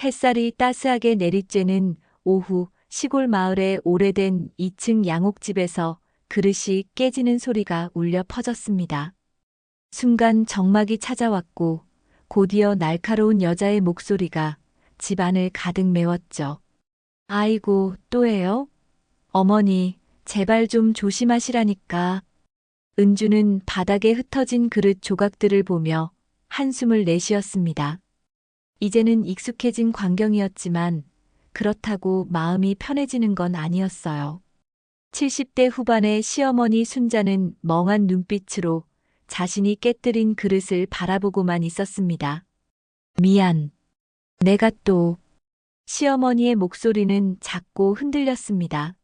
햇살이 따스하게 내리쬐는 오후 시골 마을의 오래된 2층 양옥집에서 그릇이 깨지는 소리가 울려 퍼졌습니다. 순간 정막이 찾아왔고 곧이어 날카로운 여자의 목소리가 집안을 가득 메웠죠. 아이고, 또예요? 어머니, 제발 좀 조심하시라니까. 은주는 바닥에 흩어진 그릇 조각들을 보며 한숨을 내쉬었습니다. 이제는 익숙해진 광경이었지만 그렇다고 마음이 편해지는 건 아니었어요. 70대 후반의 시어머니 순자는 멍한 눈빛으로 자신이 깨뜨린 그릇을 바라보고만 있었습니다. 미안. 내가 또. 시어머니의 목소리는 작고 흔들렸습니다.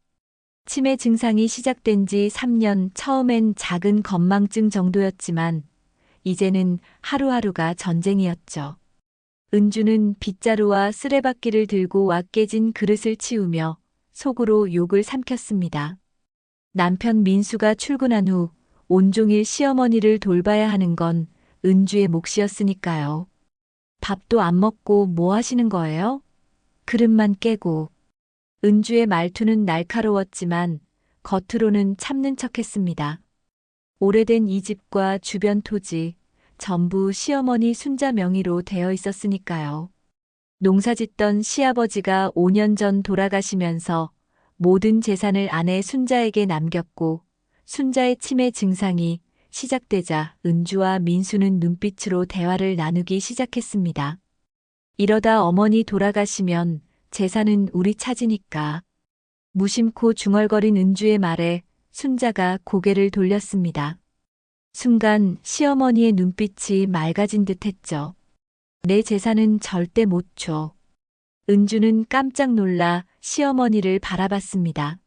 치매 증상이 시작된 지 3년, 처음엔 작은 건망증 정도였지만 이제는 하루하루가 전쟁이었죠. 은주는 빗자루와 쓰레받기를 들고 와 깨진 그릇을 치우며 속으로 욕을 삼켰습니다. 남편 민수가 출근한 후 온종일 시어머니를 돌봐야 하는 건 은주의 몫이었으니까요. 밥도 안 먹고 뭐 하시는 거예요? 그릇만 깨고. 은주의 말투는 날카로웠지만 겉으로는 참는 척했습니다. 오래된 이 집과 주변 토지, 전부 시어머니 순자 명의로 되어 있었으니까요. 농사짓던 시아버지가 5년 전 돌아가시면서 모든 재산을 아내 순자에게 남겼고 순자의 치매 증상이 시작되자 은주와 민수는 눈빛으로 대화를 나누기 시작했습니다. 이러다 어머니 돌아가시면 재산은 우리 차지니까. 무심코 중얼거린 은주의 말에 순자가 고개를 돌렸습니다. 순간 시어머니의 눈빛이 맑아진 듯 했죠. 내 재산은 절대 못 줘. 은주는 깜짝 놀라 시어머니를 바라봤습니다.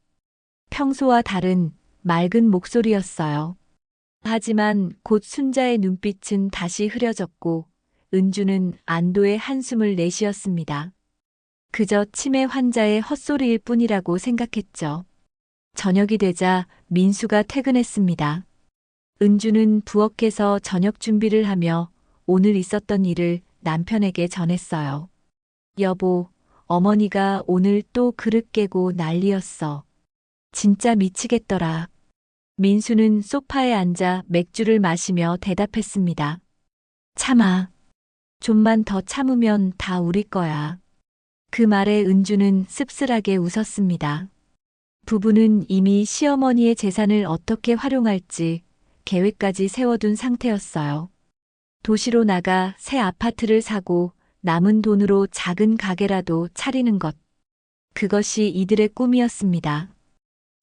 평소와 다른 맑은 목소리였어요. 하지만 곧 순자의 눈빛은 다시 흐려졌고 은주는 안도의 한숨을 내쉬었습니다. 그저 치매 환자의 헛소리일 뿐이라고 생각했죠. 저녁이 되자 민수가 퇴근했습니다. 은주는 부엌에서 저녁 준비를 하며 오늘 있었던 일을 남편에게 전했어요. 여보, 어머니가 오늘 또 그릇 깨고 난리였어. 진짜 미치겠더라. 민수는 소파에 앉아 맥주를 마시며 대답했습니다. 참아. 좀만 더 참으면 다 우리 거야. 그 말에 은주는 씁쓸하게 웃었습니다. 부부는 이미 시어머니의 재산을 어떻게 활용할지 계획까지 세워둔 상태였어요. 도시로 나가 새 아파트를 사고 남은 돈으로 작은 가게라도 차리는 것. 그것이 이들의 꿈이었습니다.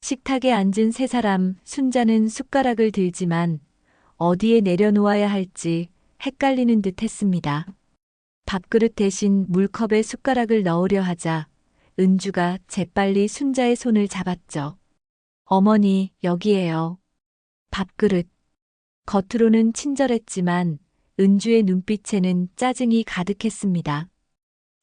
식탁에 앉은 세 사람, 순자는 숟가락을 들지만 어디에 내려놓아야 할지 헷갈리는 듯 했습니다. 밥그릇 대신 물컵에 숟가락을 넣으려 하자 은주가 재빨리 순자의 손을 잡았죠. 어머니, 여기에요. 밥그릇. 겉으로는 친절했지만 은주의 눈빛에는 짜증이 가득했습니다.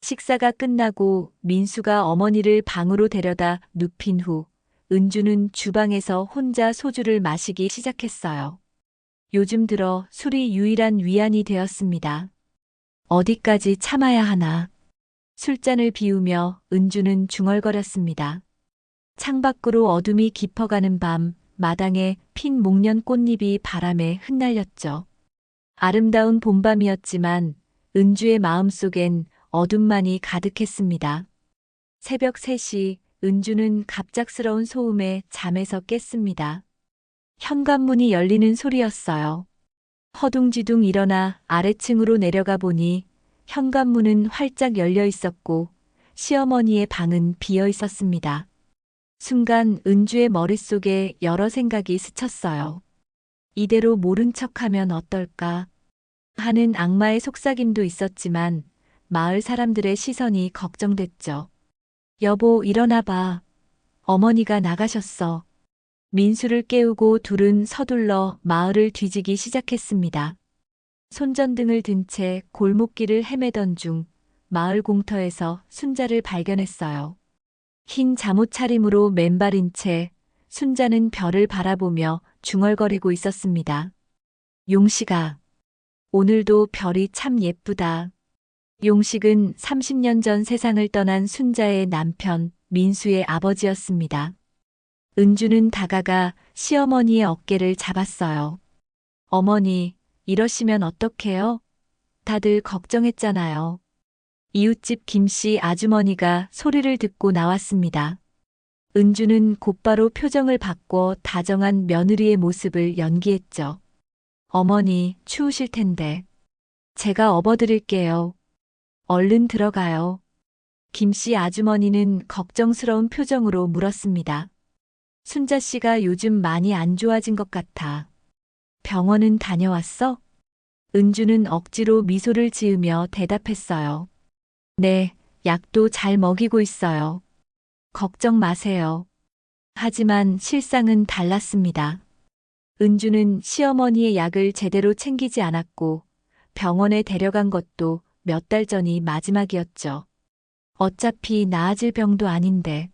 식사가 끝나고 민수가 어머니를 방으로 데려다 눕힌 후 은주는 주방에서 혼자 소주를 마시기 시작했어요. 요즘 들어 술이 유일한 위안이 되었습니다. 어디까지 참아야 하나. 술잔을 비우며 은주는 중얼거렸습니다. 창밖으로 어둠이 깊어가는 밤, 마당에 핀 목련 꽃잎이 바람에 흩날렸죠. 아름다운 봄밤이었지만 은주의 마음속엔 어둠만이 가득했습니다. 새벽 3시 은주는 갑작스러운 소음에 잠에서 깼습니다. 현관문이 열리는 소리였어요. 허둥지둥 일어나 아래층으로 내려가 보니 현관문은 활짝 열려 있었고 시어머니의 방은 비어 있었습니다. 순간 은주의 머릿속에 여러 생각이 스쳤어요. 이대로 모른 척하면 어떨까 하는 악마의 속삭임도 있었지만 마을 사람들의 시선이 걱정됐죠. 여보, 일어나봐. 어머니가 나가셨어. 민수를 깨우고 둘은 서둘러 마을을 뒤지기 시작했습니다. 손전등을 든 채 골목길을 헤매던 중 마을 공터에서 순자를 발견했어요. 흰 잠옷 차림으로 맨발인 채 순자는 별을 바라보며 중얼거리고 있었습니다. 용식아, 오늘도 별이 참 예쁘다. 용식은 30년 전 세상을 떠난 순자의 남편 민수의 아버지였습니다. 은주는 다가가 시어머니의 어깨를 잡았어요. 어머니, 이러시면 어떡해요? 다들 걱정했잖아요. 이웃집 김씨 아주머니가 소리를 듣고 나왔습니다. 은주는 곧바로 표정을 바꿔 다정한 며느리의 모습을 연기했죠. 어머니, 추우실 텐데. 제가 업어드릴게요. 얼른 들어가요. 김씨 아주머니는 걱정스러운 표정으로 물었습니다. 순자 씨가 요즘 많이 안 좋아진 것 같아. 병원은 다녀왔어? 은주는 억지로 미소를 지으며 대답했어요. 네, 약도 잘 먹이고 있어요. 걱정 마세요. 하지만 실상은 달랐습니다. 은주는 시어머니의 약을 제대로 챙기지 않았고 병원에 데려간 것도 몇 달 전이 마지막이었죠. 어차피 나아질 병도 아닌데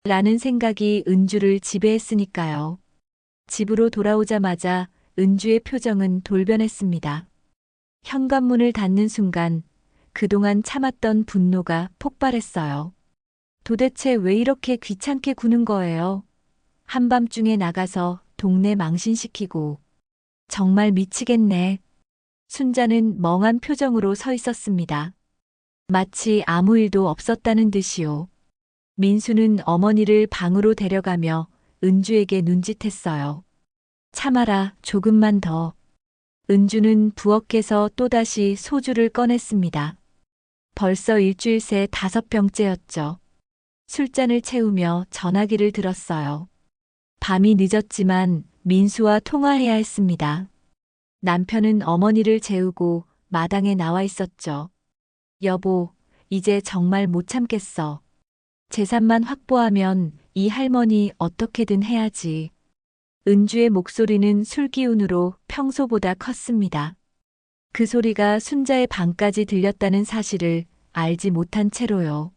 라는 생각이 은주를 지배했으니까요. 집으로 돌아오자마자 은주의 표정은 돌변했습니다. 현관문을 닫는 순간 그동안 참았던 분노가 폭발했어요. 도대체 왜 이렇게 귀찮게 구는 거예요? 한밤중에 나가서 동네 망신시키고. 정말 미치겠네. 순자는 멍한 표정으로 서 있었습니다. 마치 아무 일도 없었다는 듯이요. 민수는 어머니를 방으로 데려가며 은주에게 눈짓했어요. 참아라, 조금만 더. 은주는 부엌에서 또다시 소주를 꺼냈습니다. 벌써 일주일 새 5병째였죠. 술잔을 채우며 전화기를 들었어요. 밤이 늦었지만 민수와 통화해야 했습니다. 남편은 어머니를 재우고 마당에 나와 있었죠. 여보, 이제 정말 못 참겠어. 재산만 확보하면 이 할머니 어떻게든 해야지. 은주의 목소리는 술 기운으로 평소보다 컸습니다. 그 소리가 순자의 방까지 들렸다는 사실을 알지 못한 채로요.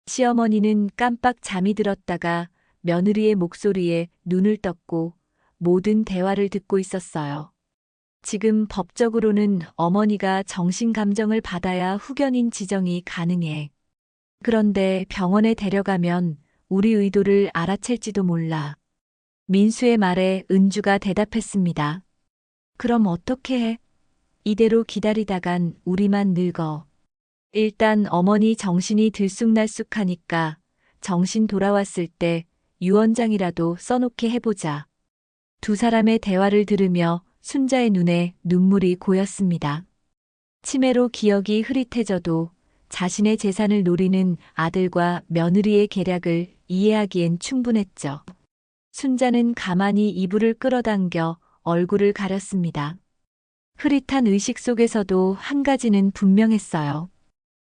시어머니는 깜빡 잠이 들었다가 며느리의 목소리에 눈을 떴고 모든 대화를 듣고 있었어요. 지금 법적으로는 어머니가 정신감정을 받아야 후견인 지정이 가능해. 그런데 병원에 데려가면 우리 의도를 알아챌지도 몰라. 민수의 말에 은주가 대답했습니다. 그럼 어떻게 해? 이대로 기다리다간 우리만 늙어. 일단 어머니 정신이 들쑥날쑥하니까 정신 돌아왔을 때 유언장이라도 써놓게 해보자. 두 사람의 대화를 들으며 순자의 눈에 눈물이 고였습니다. 치매로 기억이 흐릿해져도 자신의 재산을 노리는 아들과 며느리의 계략을 이해하기엔 충분했죠. 순자는 가만히 이불을 끌어당겨 얼굴을 가렸습니다. 흐릿한 의식 속에서도 한 가지는 분명했어요.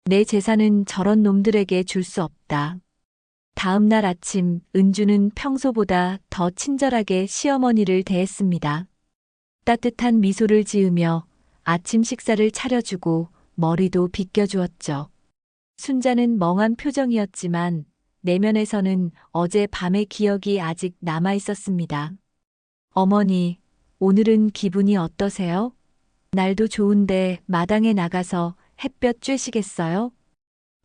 내 재산은 저런 놈들에게 줄 수 없다. 다음 날 아침 은주는 평소보다 더 친절하게 시어머니를 대했습니다. 따뜻한 미소를 지으며 아침 식사를 차려주고 머리도 빗겨주었죠. 순자는 멍한 표정이었지만 내면에서는 어제 밤의 기억이 아직 남아 있었습니다. 어머니, 오늘은 기분이 어떠세요? 날도 좋은데 마당에 나가서 햇볕 쬐시겠어요?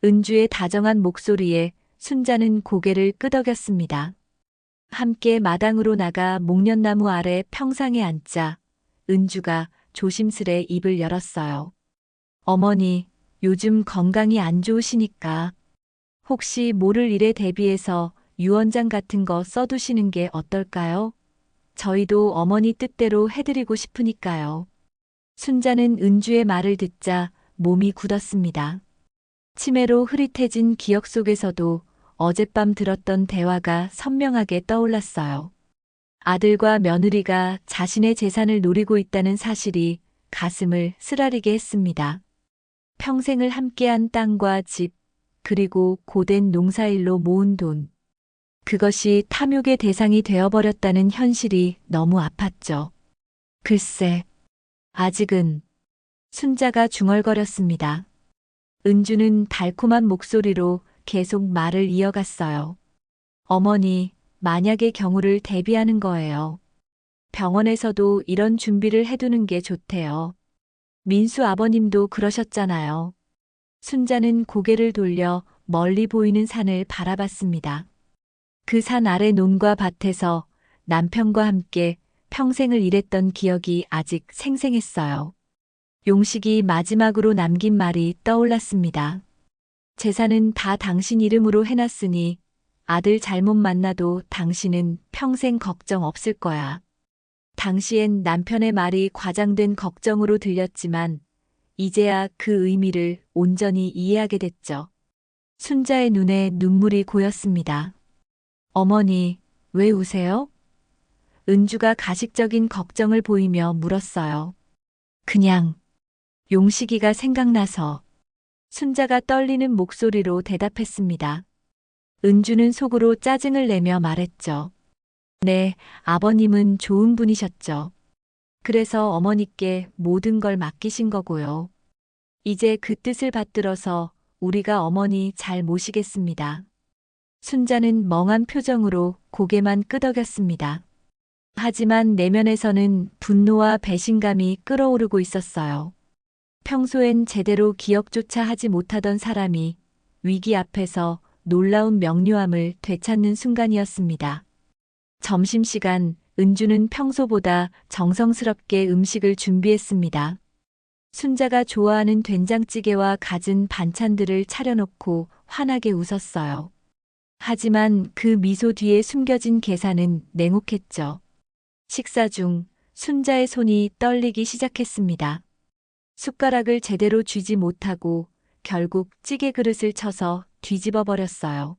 은주의 다정한 목소리에 순자는 고개를 끄덕였습니다. 함께 마당으로 나가 목련나무 아래 평상에 앉자 은주가 조심스레 입을 열었어요. 어머니, 요즘 건강이 안 좋으시니까 혹시 모를 일에 대비해서 유언장 같은 거 써두시는 게 어떨까요? 저희도 어머니 뜻대로 해드리고 싶으니까요. 순자는 은주의 말을 듣자 몸이 굳었습니다. 치매로 흐릿해진 기억 속에서도 어젯밤 들었던 대화가 선명하게 떠올랐어요. 아들과 며느리가 자신의 재산을 노리고 있다는 사실이 가슴을 쓰라리게 했습니다. 평생을 함께한 땅과 집, 그리고 고된 농사일로 모은 돈. 그것이 탐욕의 대상이 되어버렸다는 현실이 너무 아팠죠. 글쎄, 아직은. 순자가 중얼거렸습니다. 은주는 달콤한 목소리로 계속 말을 이어갔어요. 어머니, 만약의 경우를 대비하는 거예요. 병원에서도 이런 준비를 해두는 게 좋대요. 민수 아버님도 그러셨잖아요. 순자는 고개를 돌려 멀리 보이는 산을 바라봤습니다. 그 산 아래 논과 밭에서 남편과 함께 평생을 일했던 기억이 아직 생생했어요. 용식이 마지막으로 남긴 말이 떠올랐습니다. 재산은 다 당신 이름으로 해놨으니 아들 잘못 만나도 당신은 평생 걱정 없을 거야. 당시엔 남편의 말이 과장된 걱정으로 들렸지만 이제야 그 의미를 온전히 이해하게 됐죠. 순자의 눈에 눈물이 고였습니다. 어머니, 왜 우세요? 은주가 가식적인 걱정을 보이며 물었어요. 그냥 용식이가 생각나서. 순자가 떨리는 목소리로 대답했습니다. 은주는 속으로 짜증을 내며 말했죠. 네, 아버님은 좋은 분이셨죠. 그래서 어머니께 모든 걸 맡기신 거고요. 이제 그 뜻을 받들어서 우리가 어머니 잘 모시겠습니다. 순자는 멍한 표정으로 고개만 끄덕였습니다. 하지만 내면에서는 분노와 배신감이 끓어오르고 있었어요. 평소엔 제대로 기억조차 하지 못하던 사람이 위기 앞에서 놀라운 명료함을 되찾는 순간이었습니다. 점심시간, 은주는 평소보다 정성스럽게 음식을 준비했습니다. 순자가 좋아하는 된장찌개와 갖은 반찬들을 차려놓고 환하게 웃었어요. 하지만 그 미소 뒤에 숨겨진 계산은 냉혹했죠. 식사 중 순자의 손이 떨리기 시작했습니다. 숟가락을 제대로 쥐지 못하고 결국 찌개 그릇을 쳐서 뒤집어 버렸어요.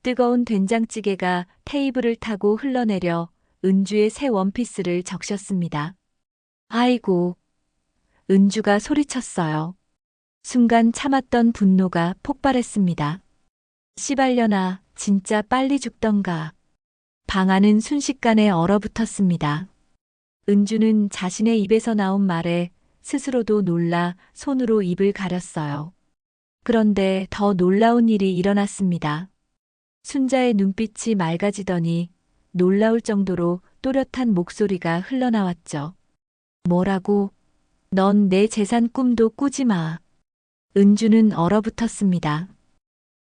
뜨거운 된장찌개가 테이블을 타고 흘러내려 은주의 새 원피스를 적셨습니다. 아이고, 은주가 소리쳤어요. 순간 참았던 분노가 폭발했습니다. 씨발려나 진짜 빨리 죽던가. 방 안은 순식간에 얼어붙었습니다. 은주는 자신의 입에서 나온 말에 스스로도 놀라 손으로 입을 가렸어요. 그런데 더 놀라운 일이 일어났습니다. 순자의 눈빛이 맑아지더니 놀라울 정도로 또렷한 목소리가 흘러나왔죠. 뭐라고? 넌 내 재산 꿈도 꾸지 마. 은주는 얼어붙었습니다.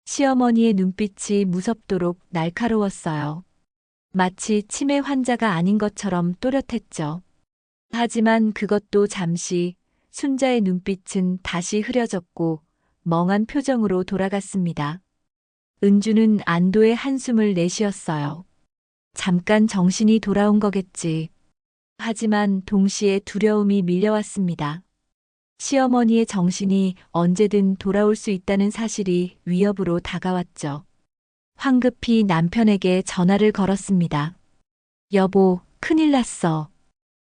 시어머니의 눈빛이 무섭도록 날카로웠어요. 마치 치매 환자가 아닌 것처럼 또렷했죠. 하지만 그것도 잠시, 순자의 눈빛은 다시 흐려졌고 멍한 표정으로 돌아갔습니다. 은주는 안도의 한숨을 내쉬었어요. 잠깐 정신이 돌아온 거겠지. 하지만 동시에 두려움이 밀려왔습니다. 시어머니의 정신이 언제든 돌아올 수 있다는 사실이 위협으로 다가왔죠. 황급히 남편에게 전화를 걸었습니다. 여보, 큰일 났어.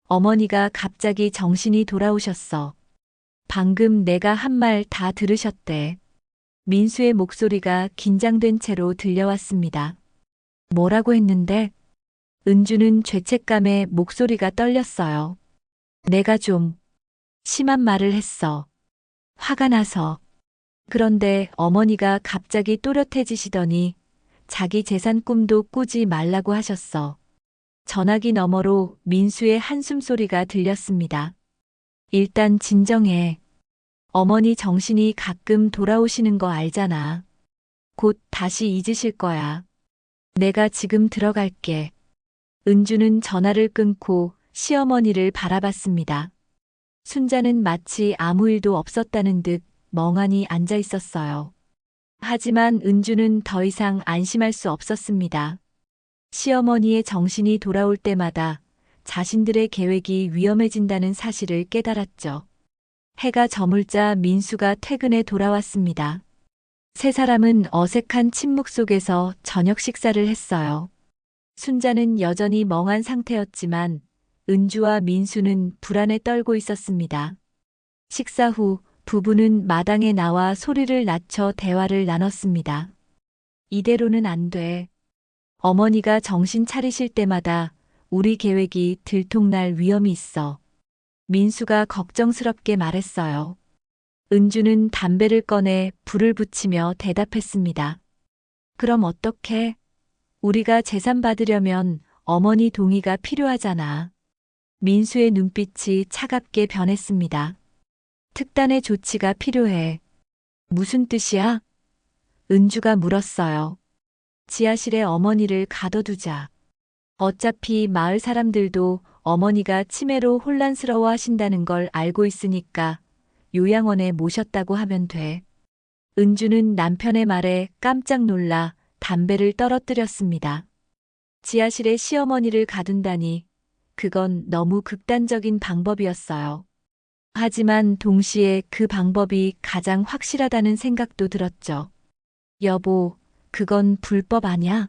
어머니가 갑자기 정신이 돌아오셨어. 방금 내가 한 말 다 들으셨대. 민수의 목소리가 긴장된 채로 들려왔습니다. 뭐라고 했는데? 은주는 죄책감에 목소리가 떨렸어요. 내가 좀 심한 말을 했어. 화가 나서. 그런데 어머니가 갑자기 또렷해지시더니 자기 재산 꿈도 꾸지 말라고 하셨어. 전화기 너머로 민수의 한숨소리가 들렸습니다. 일단 진정해. 어머니 정신이 가끔 돌아오시는 거 알잖아. 곧 다시 잊으실 거야. 내가 지금 들어갈게. 은주는 전화를 끊고 시어머니를 바라봤습니다. 순자는 마치 아무 일도 없었다는 듯 멍하니 앉아 있었어요. 하지만 은주는 더 이상 안심할 수 없었습니다. 시어머니의 정신이 돌아올 때마다 자신들의 계획이 위험해진다는 사실을 깨달았죠. 해가 저물자 민수가 퇴근해 돌아왔습니다. 세 사람은 어색한 침묵 속에서 저녁 식사를 했어요. 순자는 여전히 멍한 상태였지만 은주와 민수는 불안에 떨고 있었습니다. 식사 후 부부는 마당에 나와 소리를 낮춰 대화를 나눴습니다. 이대로는 안 돼. 어머니가 정신 차리실 때마다 우리 계획이 들통날 위험이 있어. 민수가 걱정스럽게 말했어요. 은주는 담배를 꺼내 불을 붙이며 대답했습니다. 그럼 어떡해? 우리가 재산 받으려면 어머니 동의가 필요하잖아. 민수의 눈빛이 차갑게 변했습니다. 특단의 조치가 필요해. 무슨 뜻이야? 은주가 물었어요. 지하실에 어머니를 가둬두자. 어차피 마을 사람들도 어머니가 치매로 혼란스러워 하신다는 걸 알고 있으니까 요양원에 모셨다고 하면 돼. 은주는 남편의 말에 깜짝 놀라 담배를 떨어뜨렸습니다. 지하실에 시어머니를 가둔다니 그건 너무 극단적인 방법이었어요. 하지만 동시에 그 방법이 가장 확실하다는 생각도 들었죠. 여보, 그건 불법 아냐?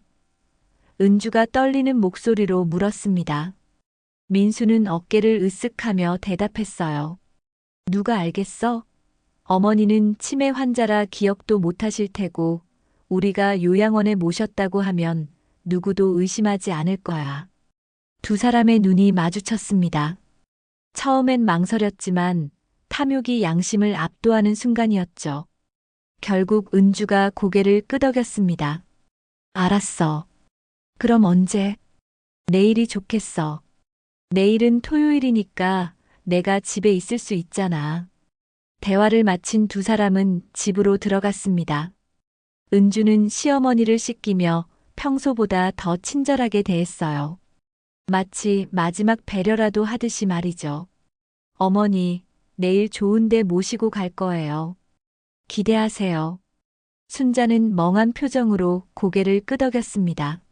은주가 떨리는 목소리로 물었습니다. 민수는 어깨를 으쓱하며 대답했어요. 누가 알겠어? 어머니는 치매 환자라 기억도 못하실 테고 우리가 요양원에 모셨다고 하면 누구도 의심하지 않을 거야. 두 사람의 눈이 마주쳤습니다. 처음엔 망설였지만 탐욕이 양심을 압도하는 순간이었죠. 결국 은주가 고개를 끄덕였습니다. 알았어. 그럼 언제? 내일이 좋겠어. 내일은 토요일이니까 내가 집에 있을 수 있잖아. 대화를 마친 두 사람은 집으로 들어갔습니다. 은주는 시어머니를 씻기며 평소보다 더 친절하게 대했어요. 마치 마지막 배려라도 하듯이 말이죠. 어머니, 내일 좋은 데 모시고 갈 거예요. 기대하세요. 순자는 멍한 표정으로 고개를 끄덕였습니다.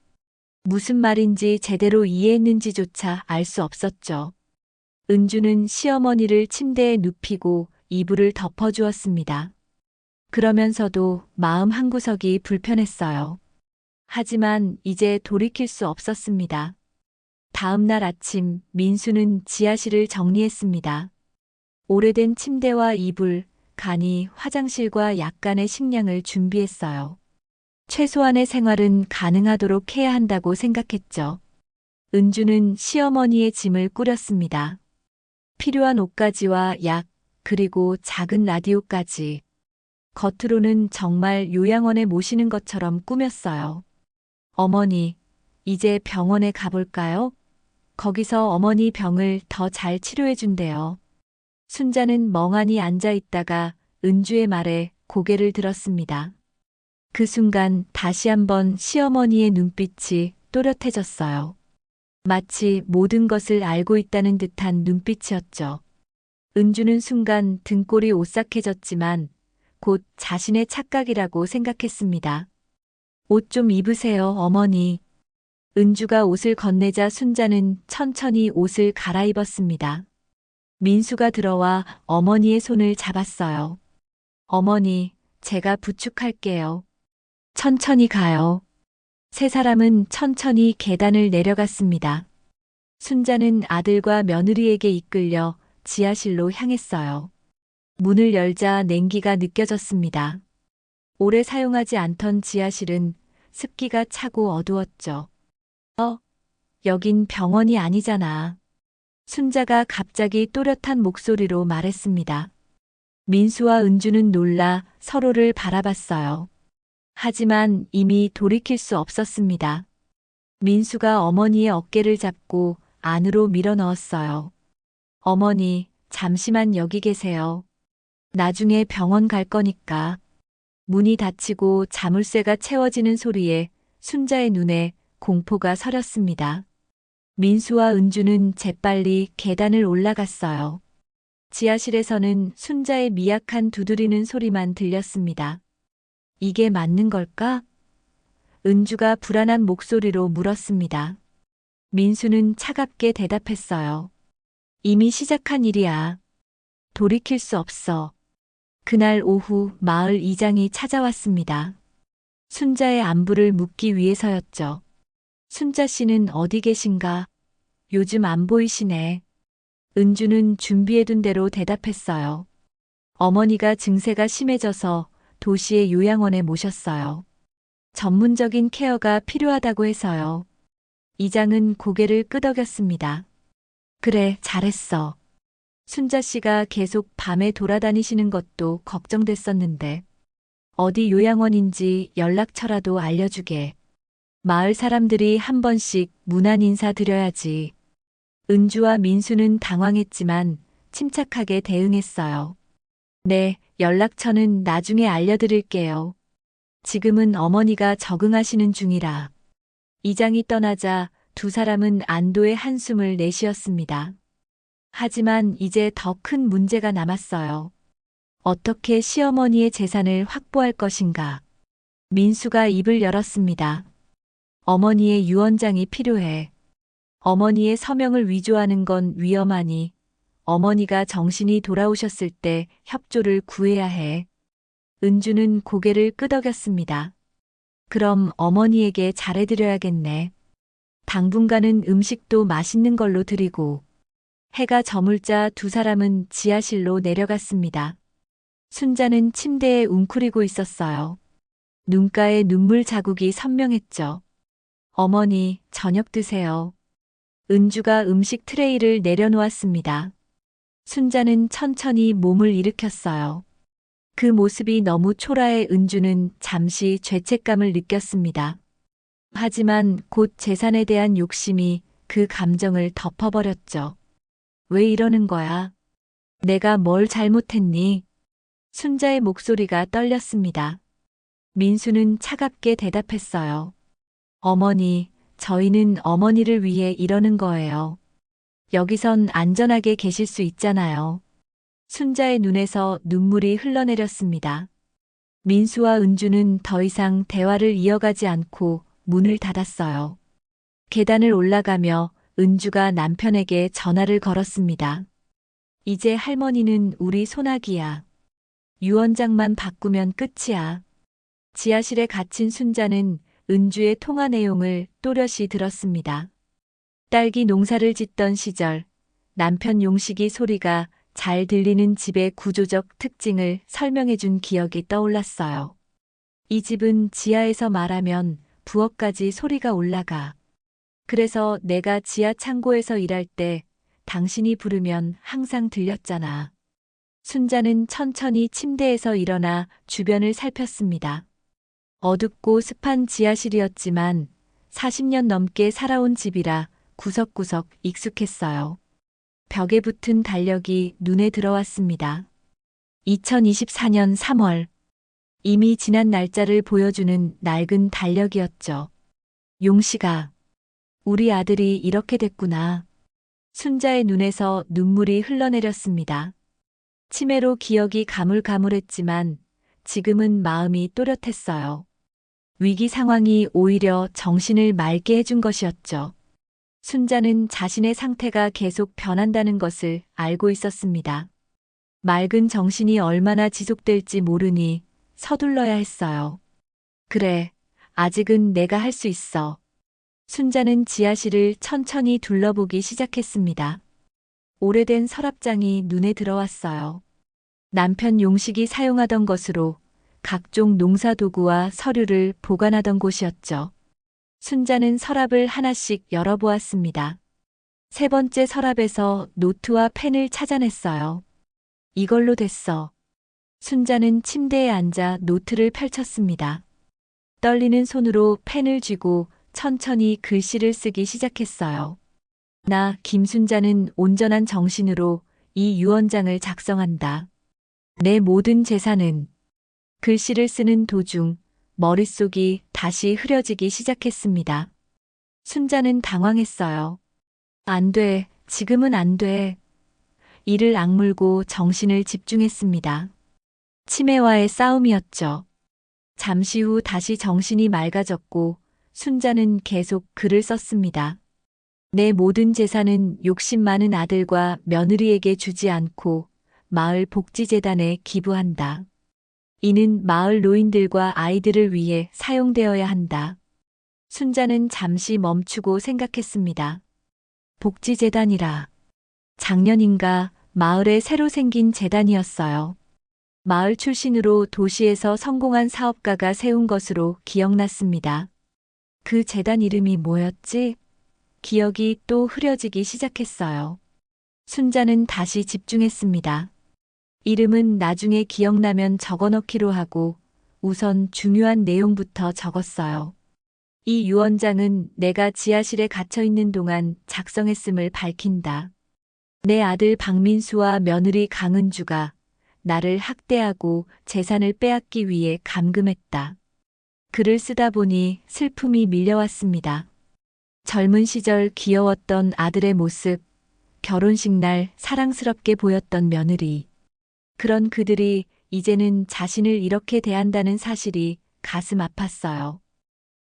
무슨 말인지 제대로 이해했는지조차 알 수 없었죠. 은주는 시어머니를 침대에 눕히고 이불을 덮어주었습니다. 그러면서도 마음 한구석이 불편했어요. 하지만 이제 돌이킬 수 없었습니다. 다음 날 아침 민수는 지하실을 정리했습니다. 오래된 침대와 이불, 간이 화장실과 약간의 식량을 준비했어요. 최소한의 생활은 가능하도록 해야 한다고 생각했죠. 은주는 시어머니의 짐을 꾸렸습니다. 필요한 옷가지와 약, 그리고 작은 라디오까지. 겉으로는 정말 요양원에 모시는 것처럼 꾸몄어요. 어머니, 이제 병원에 가볼까요? 거기서 어머니 병을 더 잘 치료해 준대요. 순자는 멍하니 앉아 있다가 은주의 말에 고개를 들었습니다. 그 순간 다시 한번 시어머니의 눈빛이 또렷해졌어요. 마치 모든 것을 알고 있다는 듯한 눈빛이었죠. 은주는 순간 등골이 오싹해졌지만 곧 자신의 착각이라고 생각했습니다. 옷 좀 입으세요, 어머니. 은주가 옷을 건네자 순자는 천천히 옷을 갈아입었습니다. 민수가 들어와 어머니의 손을 잡았어요. 어머니, 제가 부축할게요. 천천히 가요. 세 사람은 천천히 계단을 내려갔습니다. 순자는 아들과 며느리에게 이끌려 지하실로 향했어요. 문을 열자 냉기가 느껴졌습니다. 오래 사용하지 않던 지하실은 습기가 차고 어두웠죠. 여긴 병원이 아니잖아. 순자가 갑자기 또렷한 목소리로 말했습니다. 민수와 은주는 놀라 서로를 바라봤어요. 하지만 이미 돌이킬 수 없었습니다. 민수가 어머니의 어깨를 잡고 안으로 밀어 넣었어요. 어머니, 잠시만 여기 계세요. 나중에 병원 갈 거니까. 문이 닫히고 자물쇠가 채워지는 소리에 순자의 눈에 공포가 서렸습니다. 민수와 은주는 재빨리 계단을 올라갔어요. 지하실에서는 순자의 미약한 두드리는 소리만 들렸습니다. 이게 맞는 걸까? 은주가 불안한 목소리로 물었습니다. 민수는 차갑게 대답했어요. 이미 시작한 일이야. 돌이킬 수 없어. 그날 오후 마을 이장이 찾아왔습니다. 순자의 안부를 묻기 위해서였죠. 순자 씨는 어디 계신가? 요즘 안 보이시네. 은주는 준비해둔 대로 대답했어요. 어머니가 증세가 심해져서 도시의 요양원에 모셨어요. 전문적인 케어가 필요하다고 해서요. 이장은 고개를 끄덕였습니다. 그래, 잘했어. 순자 씨가 계속 밤에 돌아다니시는 것도 걱정됐었는데. 어디 요양원인지 연락처라도 알려주게. 마을 사람들이 한 번씩 문안 인사 드려야지. 은주와 민수는 당황했지만 침착하게 대응했어요. 네, 연락처는 나중에 알려드릴게요. 지금은 어머니가 적응하시는 중이라. 이장이 떠나자 두 사람은 안도의 한숨을 내쉬었습니다. 하지만 이제 더 큰 문제가 남았어요. 어떻게 시어머니의 재산을 확보할 것인가? 민수가 입을 열었습니다. 어머니의 유언장이 필요해. 어머니의 서명을 위조하는 건 위험하니 어머니가 정신이 돌아오셨을 때 협조를 구해야 해. 은주는 고개를 끄덕였습니다. 그럼 어머니에게 잘해드려야겠네. 당분간은 음식도 맛있는 걸로 드리고. 해가 저물자 두 사람은 지하실로 내려갔습니다. 순자는 침대에 웅크리고 있었어요. 눈가에 눈물 자국이 선명했죠. 어머니, 저녁 드세요. 은주가 음식 트레이를 내려놓았습니다. 순자는 천천히 몸을 일으켰어요. 그 모습이 너무 초라해 은주는 잠시 죄책감을 느꼈습니다. 하지만 곧 재산에 대한 욕심이 그 감정을 덮어버렸죠. 왜 이러는 거야? 내가 뭘 잘못했니? 순자의 목소리가 떨렸습니다. 민수는 차갑게 대답했어요. 어머니, 저희는 어머니를 위해 이러는 거예요. 여기선 안전하게 계실 수 있잖아요. 순자의 눈에서 눈물이 흘러내렸습니다. 민수와 은주는 더 이상 대화를 이어가지 않고 문을 닫았어요. 계단을 올라가며 은주가 남편에게 전화를 걸었습니다. 이제 할머니는 우리 소나기야. 유언장만 바꾸면 끝이야. 지하실에 갇힌 순자는 은주의 통화 내용을 또렷이 들었습니다. 딸기 농사를 짓던 시절 남편 용식이 소리가 잘 들리는 집의 구조적 특징을 설명해 준 기억이 떠올랐어요. 이 집은 지하에서 말하면 부엌까지 소리가 올라가. 그래서 내가 지하 창고에서 일할 때 당신이 부르면 항상 들렸잖아. 순자는 천천히 침대에서 일어나 주변을 살폈습니다. 어둡고 습한 지하실이었지만 40년 넘게 살아온 집이라 구석구석 익숙했어요. 벽에 붙은 달력이 눈에 들어왔습니다. 2024년 3월. 이미 지난 날짜를 보여주는 낡은 달력이었죠. 용식아, 우리 아들이 이렇게 됐구나. 순자의 눈에서 눈물이 흘러내렸습니다. 치매로 기억이 가물가물했지만 지금은 마음이 또렷했어요. 위기 상황이 오히려 정신을 맑게 해준 것이었죠. 순자는 자신의 상태가 계속 변한다는 것을 알고 있었습니다. 맑은 정신이 얼마나 지속될지 모르니 서둘러야 했어요. 그래, 아직은 내가 할 수 있어. 순자는 지하실을 천천히 둘러보기 시작했습니다. 오래된 서랍장이 눈에 들어왔어요. 남편 용식이 사용하던 것으로 각종 농사도구와 서류를 보관하던 곳이었죠. 순자는 서랍을 하나씩 열어보았습니다. 세 번째 서랍에서 노트와 펜을 찾아냈어요. 이걸로 됐어. 순자는 침대에 앉아 노트를 펼쳤습니다. 떨리는 손으로 펜을 쥐고 천천히 글씨를 쓰기 시작했어요. 나 김순자는 온전한 정신으로 이 유언장을 작성한다. 내 모든 재산은. 글씨를 쓰는 도중 머릿속이 다시 흐려지기 시작했습니다. 순자는 당황했어요. 안 돼, 지금은 안 돼. 이를 악물고 정신을 집중했습니다. 치매와의 싸움이었죠. 잠시 후 다시 정신이 맑아졌고 순자는 계속 글을 썼습니다. 내 모든 재산은 욕심 많은 아들과 며느리에게 주지 않고 마을 복지재단에 기부한다. 이는 마을 노인들과 아이들을 위해 사용되어야 한다. 순자는 잠시 멈추고 생각했습니다. 복지재단이라. 작년인가 마을에 새로 생긴 재단이었어요. 마을 출신으로 도시에서 성공한 사업가가 세운 것으로 기억났습니다. 그 재단 이름이 뭐였지? 기억이 또 흐려지기 시작했어요. 순자는 다시 집중했습니다. 이름은 나중에 기억나면 적어넣기로 하고 우선 중요한 내용부터 적었어요. 이 유언장은 내가 지하실에 갇혀 있는 동안 작성했음을 밝힌다. 내 아들 박민수와 며느리 강은주가 나를 학대하고 재산을 빼앗기 위해 감금했다. 글을 쓰다 보니 슬픔이 밀려왔습니다. 젊은 시절 귀여웠던 아들의 모습, 결혼식 날 사랑스럽게 보였던 며느리. 그런 그들이 이제는 자신을 이렇게 대한다는 사실이 가슴 아팠어요.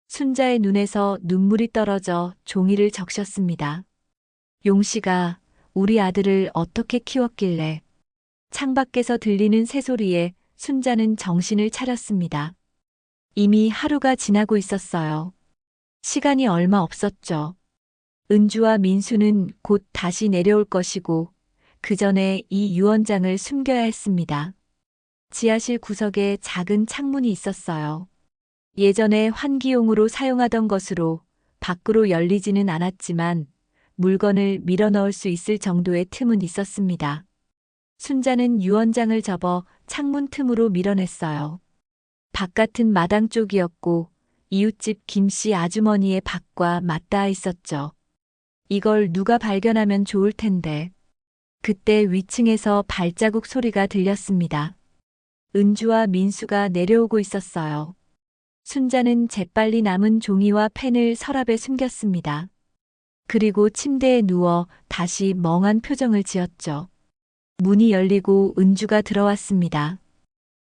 순자의 눈에서 눈물이 떨어져 종이를 적셨습니다. 용씨가 우리 아들을 어떻게 키웠길래. 창밖에서 들리는 새소리에 순자는 정신을 차렸습니다. 이미 하루가 지나고 있었어요. 시간이 얼마 없었죠. 은주와 민수는 곧 다시 내려올 것이고 그 전에 이 유언장을 숨겨야 했습니다. 지하실 구석에 작은 창문이 있었어요. 예전에 환기용으로 사용하던 것으로 밖으로 열리지는 않았지만 물건을 밀어 넣을 수 있을 정도의 틈은 있었습니다. 순자는 유언장을 접어 창문 틈으로 밀어냈어요. 바깥은 마당 쪽이었고 이웃집 김씨 아주머니의 밭과 맞닿아 있었죠. 이걸 누가 발견하면 좋을 텐데. 그때 위층에서 발자국 소리가 들렸습니다. 은주와 민수가 내려오고 있었어요. 순자는 재빨리 남은 종이와 펜을 서랍에 숨겼습니다. 그리고 침대에 누워 다시 멍한 표정을 지었죠. 문이 열리고 은주가 들어왔습니다.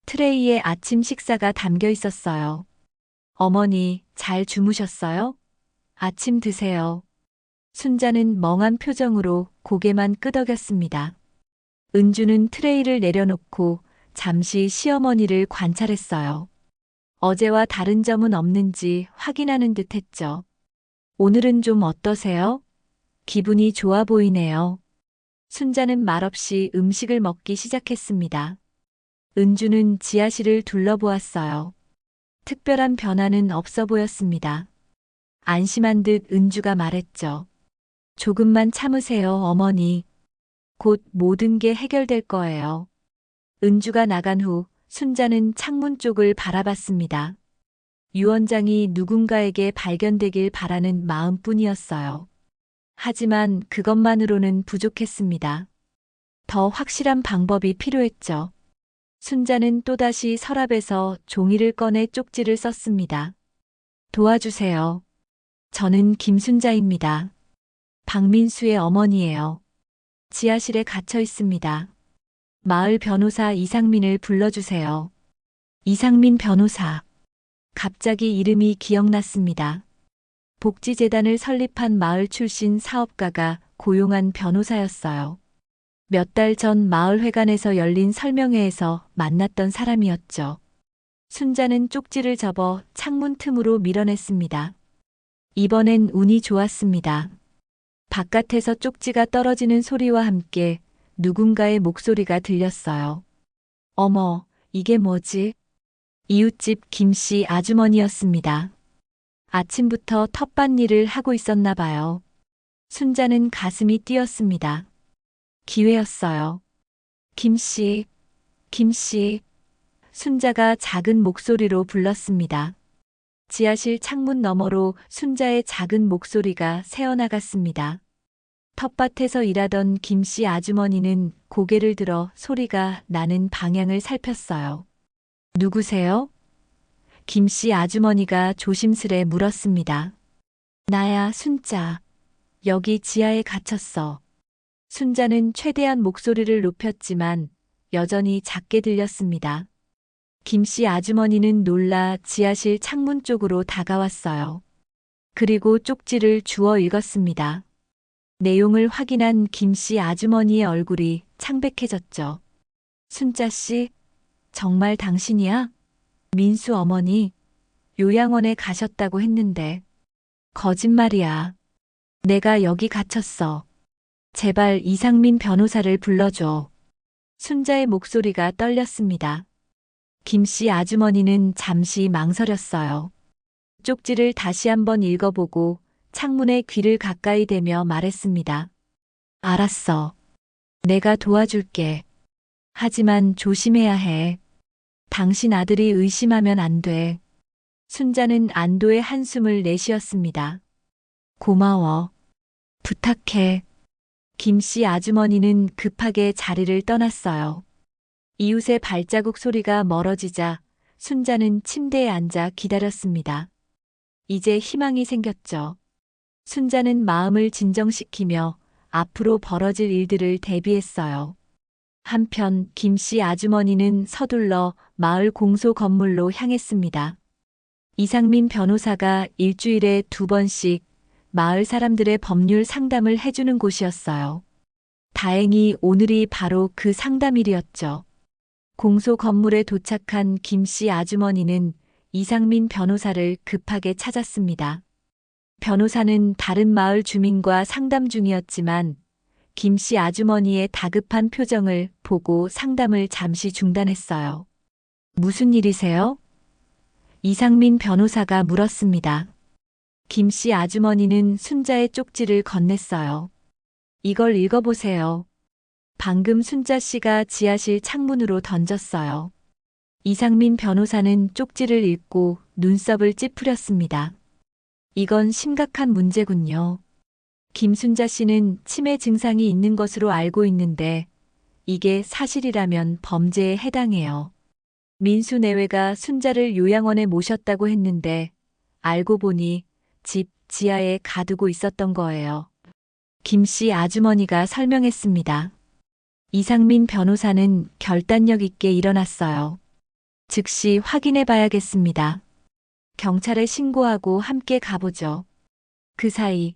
트레이에 아침 식사가 담겨 있었어요. 어머니, 잘 주무셨어요? 아침 드세요. 순자는 멍한 표정으로 고개만 끄덕였습니다. 은주는 트레이를 내려놓고 잠시 시어머니를 관찰했어요. 어제와 다른 점은 없는지 확인하는 듯 했죠. 오늘은 좀 어떠세요? 기분이 좋아 보이네요. 순자는 말없이 음식을 먹기 시작했습니다. 은주는 지하실을 둘러보았어요. 특별한 변화는 없어 보였습니다. 안심한 듯 은주가 말했죠. 조금만 참으세요, 어머니. 곧 모든 게 해결될 거예요. 은주가 나간 후 순자는 창문 쪽을 바라봤습니다. 유언장이 누군가에게 발견되길 바라는 마음뿐이었어요. 하지만 그것만으로는 부족했습니다. 더 확실한 방법이 필요했죠. 순자는 또다시 서랍에서 종이를 꺼내 쪽지를 썼습니다. 도와주세요. 저는 김순자입니다. 박민수의 어머니예요. 지하실에 갇혀 있습니다. 마을 변호사 이상민을 불러주세요. 이상민 변호사. 갑자기 이름이 기억났습니다. 복지재단을 설립한 마을 출신 사업가가 고용한 변호사였어요. 몇 달 전 마을회관에서 열린 설명회에서 만났던 사람이었죠. 순자는 쪽지를 접어 창문 틈으로 밀어냈습니다. 이번엔 운이 좋았습니다. 바깥에서 쪽지가 떨어지는 소리와 함께 누군가의 목소리가 들렸어요. 어머, 이게 뭐지? 이웃집 김씨 아주머니였습니다. 아침부터 텃밭일을 하고 있었나 봐요. 순자는 가슴이 뛰었습니다. 기회였어요. 김씨, 김씨. 순자가 작은 목소리로 불렀습니다. 지하실 창문 너머로 순자의 작은 목소리가 새어나갔습니다. 텃밭에서 일하던 김씨 아주머니는 고개를 들어 소리가 나는 방향을 살폈어요. 누구세요? 김씨 아주머니가 조심스레 물었습니다. 나야, 순자. 여기 지하에 갇혔어. 순자는 최대한 목소리를 높였지만 여전히 작게 들렸습니다. 김씨 아주머니는 놀라 지하실 창문 쪽으로 다가왔어요. 그리고 쪽지를 주워 읽었습니다. 내용을 확인한 김씨 아주머니의 얼굴이 창백해졌죠. 순자 씨, 정말 당신이야? 민수 어머니, 요양원에 가셨다고 했는데. 거짓말이야. 내가 여기 갇혔어. 제발 이상민 변호사를 불러줘. 순자의 목소리가 떨렸습니다. 김씨 아주머니는 잠시 망설였어요. 쪽지를 다시 한번 읽어보고 창문에 귀를 가까이 대며 말했습니다. 알았어. 내가 도와줄게. 하지만 조심해야 해. 당신 아들이 의심하면 안 돼. 순자는 안도의 한숨을 내쉬었습니다. 고마워. 부탁해. 김씨 아주머니는 급하게 자리를 떠났어요. 이웃의 발자국 소리가 멀어지자 순자는 침대에 앉아 기다렸습니다. 이제 희망이 생겼죠. 순자는 마음을 진정시키며 앞으로 벌어질 일들을 대비했어요. 한편 김씨 아주머니는 서둘러 마을 공소 건물로 향했습니다. 이상민 변호사가 일주일에 2번씩 마을 사람들의 법률 상담을 해주는 곳이었어요. 다행히 오늘이 바로 그 상담일이었죠. 공소 건물에 도착한 김씨 아주머니는 이상민 변호사를 급하게 찾았습니다. 변호사는 다른 마을 주민과 상담 중이었지만 김씨 아주머니의 다급한 표정을 보고 상담을 잠시 중단했어요. 무슨 일이세요? 이상민 변호사가 물었습니다. 김씨 아주머니는 순자의 쪽지를 건넸어요. 이걸 읽어보세요. 방금 순자 씨가 지하실 창문으로 던졌어요. 이상민 변호사는 쪽지를 읽고 눈썹을 찌푸렸습니다. 이건 심각한 문제군요. 김순자 씨는 치매 증상이 있는 것으로 알고 있는데 이게 사실이라면 범죄에 해당해요. 민수 내외가 순자를 요양원에 모셨다고 했는데 알고 보니 집 지하에 가두고 있었던 거예요. 김씨 아주머니가 설명했습니다. 이상민 변호사는 결단력 있게 일어났어요. 즉시 확인해 봐야겠습니다. 경찰에 신고하고 함께 가보죠. 그 사이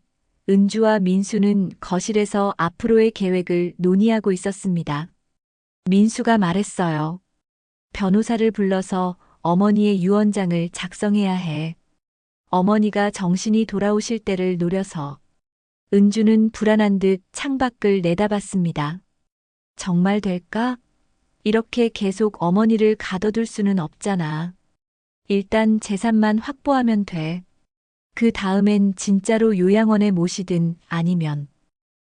은주와 민수는 거실에서 앞으로의 계획을 논의하고 있었습니다. 민수가 말했어요. 변호사를 불러서 어머니의 유언장을 작성해야 해. 어머니가 정신이 돌아오실 때를 노려서. 은주는 불안한 듯 창밖을 내다봤습니다. 정말 될까? 이렇게 계속 어머니를 가둬둘 수는 없잖아. 일단 재산만 확보하면 돼. 그 다음엔 진짜로 요양원에 모시든 아니면.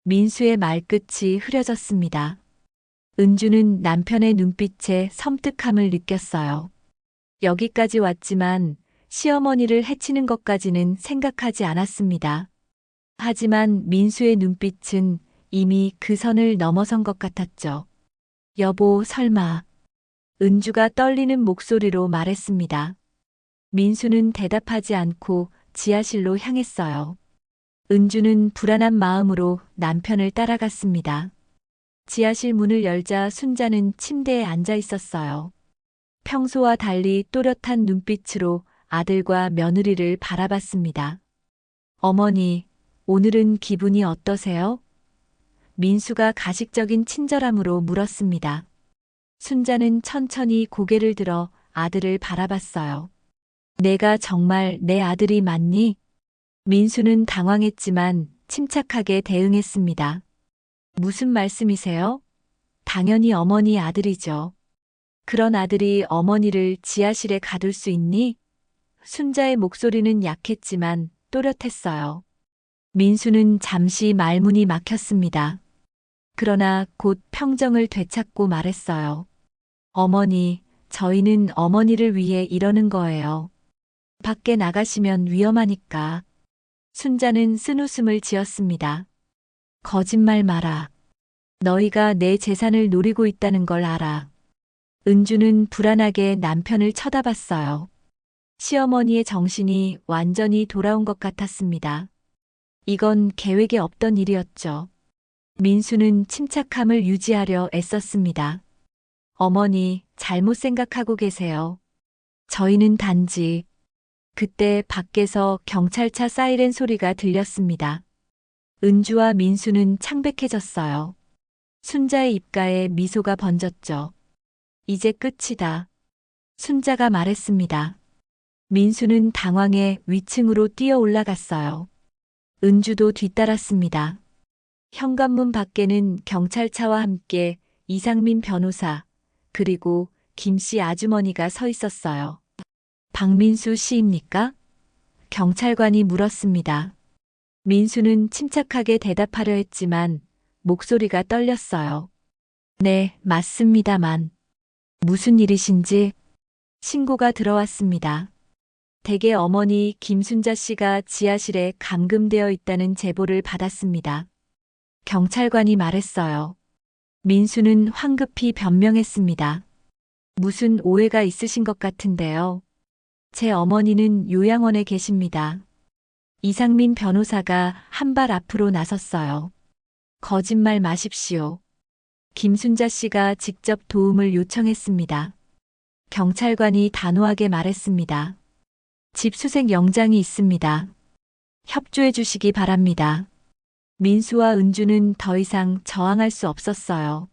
민수의 말끝이 흐려졌습니다. 은주는 남편의 눈빛에 섬뜩함을 느꼈어요. 여기까지 왔지만 시어머니를 해치는 것까지는 생각하지 않았습니다. 하지만 민수의 눈빛은 이미 그 선을 넘어선 것 같았죠. 여보, 설마. 은주가 떨리는 목소리로 말했습니다. 민수는 대답하지 않고 지하실로 향했어요. 은주는 불안한 마음으로 남편을 따라갔습니다. 지하실 문을 열자 순자는 침대에 앉아 있었어요. 평소와 달리 또렷한 눈빛으로 아들과 며느리를 바라봤습니다. 어머니, 오늘은 기분이 어떠세요? 민수가 가식적인 친절함으로 물었습니다. 순자는 천천히 고개를 들어 아들을 바라봤어요. 내가 정말 내 아들이 맞니? 민수는 당황했지만 침착하게 대응했습니다. 무슨 말씀이세요? 당연히 어머니 아들이죠. 그런 아들이 어머니를 지하실에 가둘 수 있니? 순자의 목소리는 약했지만 또렷했어요. 민수는 잠시 말문이 막혔습니다. 그러나 곧 평정을 되찾고 말했어요. 어머니, 저희는 어머니를 위해 이러는 거예요. 밖에 나가시면 위험하니까. 순자는 쓴웃음을 지었습니다. 거짓말 마라. 너희가 내 재산을 노리고 있다는 걸 알아. 은주는 불안하게 남편을 쳐다봤어요. 시어머니의 정신이 완전히 돌아온 것 같았습니다. 이건 계획에 없던 일이었죠. 민수는 침착함을 유지하려 애썼습니다. 어머니, 잘못 생각하고 계세요. 저희는 단지. 그때 밖에서 경찰차 사이렌 소리가 들렸습니다. 은주와 민수는 창백해졌어요. 순자의 입가에 미소가 번졌죠. 이제 끝이다. 순자가 말했습니다. 민수는 당황해 위층으로 뛰어 올라갔어요. 은주도 뒤따랐습니다. 현관문 밖에는 경찰차와 함께 이상민 변호사, 그리고 김씨 아주머니가 서 있었어요. 박민수 씨입니까? 경찰관이 물었습니다. 민수는 침착하게 대답하려 했지만 목소리가 떨렸어요. 네, 맞습니다만. 무슨 일이신지? 신고가 들어왔습니다. 댁의 어머니 김순자 씨가 지하실에 감금되어 있다는 제보를 받았습니다. 경찰관이 말했어요. 민수는 황급히 변명했습니다. 무슨 오해가 있으신 것 같은데요. 제 어머니는 요양원에 계십니다. 이상민 변호사가 한 발 앞으로 나섰어요. 거짓말 마십시오. 김순자 씨가 직접 도움을 요청했습니다. 경찰관이 단호하게 말했습니다. 집수색 영장이 있습니다. 협조해 주시기 바랍니다. 민수와 은주는 더 이상 저항할 수 없었어요.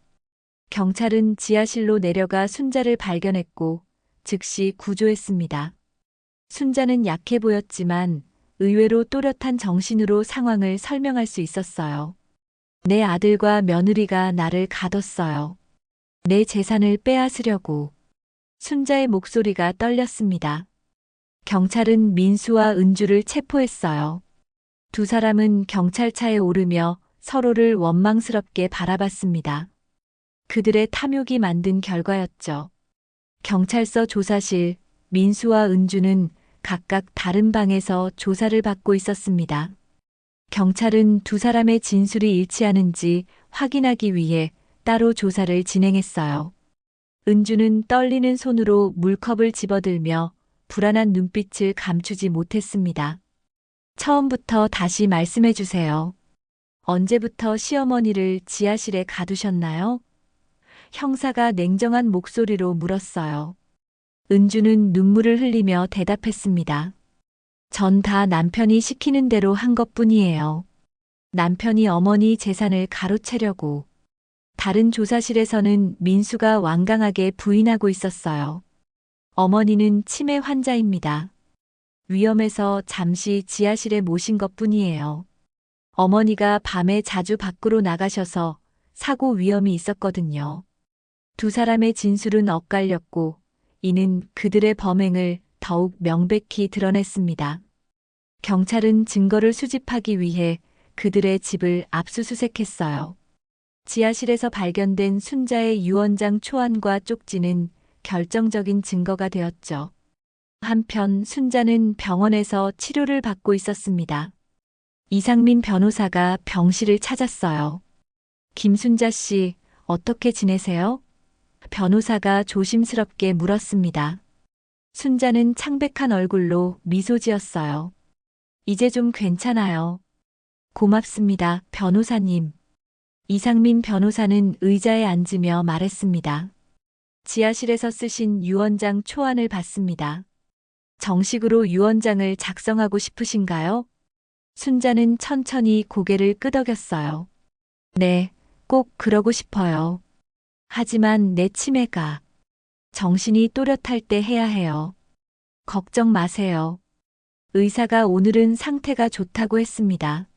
경찰은 지하실로 내려가 순자를 발견했고 즉시 구조했습니다. 순자는 약해 보였지만 의외로 또렷한 정신으로 상황을 설명할 수 있었어요. 내 아들과 며느리가 나를 가뒀어요. 내 재산을 빼앗으려고. 순자의 목소리가 떨렸습니다. 경찰은 민수와 은주를 체포했어요. 두 사람은 경찰차에 오르며 서로를 원망스럽게 바라봤습니다. 그들의 탐욕이 만든 결과였죠. 경찰서 조사실, 민수와 은주는 각각 다른 방에서 조사를 받고 있었습니다. 경찰은 두 사람의 진술이 일치하는지 확인하기 위해 따로 조사를 진행했어요. 은주는 떨리는 손으로 물컵을 집어들며 불안한 눈빛을 감추지 못했습니다. 처음부터 다시 말씀해 주세요. 언제부터 시어머니를 지하실에 가두셨나요? 형사가 냉정한 목소리로 물었어요. 은주는 눈물을 흘리며 대답했습니다. 전 다 남편이 시키는 대로 한 것뿐이에요. 남편이 어머니 재산을 가로채려고. 다른 조사실에서는 민수가 완강하게 부인하고 있었어요. 어머니는 치매 환자입니다. 위험해서 잠시 지하실에 모신 것뿐이에요. 어머니가 밤에 자주 밖으로 나가셔서 사고 위험이 있었거든요. 두 사람의 진술은 엇갈렸고 이는 그들의 범행을 더욱 명백히 드러냈습니다. 경찰은 증거를 수집하기 위해 그들의 집을 압수수색했어요. 지하실에서 발견된 순자의 유언장 초안과 쪽지는 결정적인 증거가 되었죠. 한편 순자는 병원에서 치료를 받고 있었습니다. 이상민 변호사가 병실을 찾았어요. 김순자 씨, 어떻게 지내세요? 변호사가 조심스럽게 물었습니다. 순자는 창백한 얼굴로 미소 지었어요. 이제 좀 괜찮아요. 고맙습니다, 변호사님. 이상민 변호사는 의자에 앉으며 말했습니다. 지하실에서 쓰신 유언장 초안을 봤습니다. 정식으로 유언장을 작성하고 싶으신가요? 순자는 천천히 고개를 끄덕였어요. 네, 꼭 그러고 싶어요. 하지만 내 치매가 정신이 또렷할 때 해야 해요. 걱정 마세요. 의사가 오늘은 상태가 좋다고 했습니다.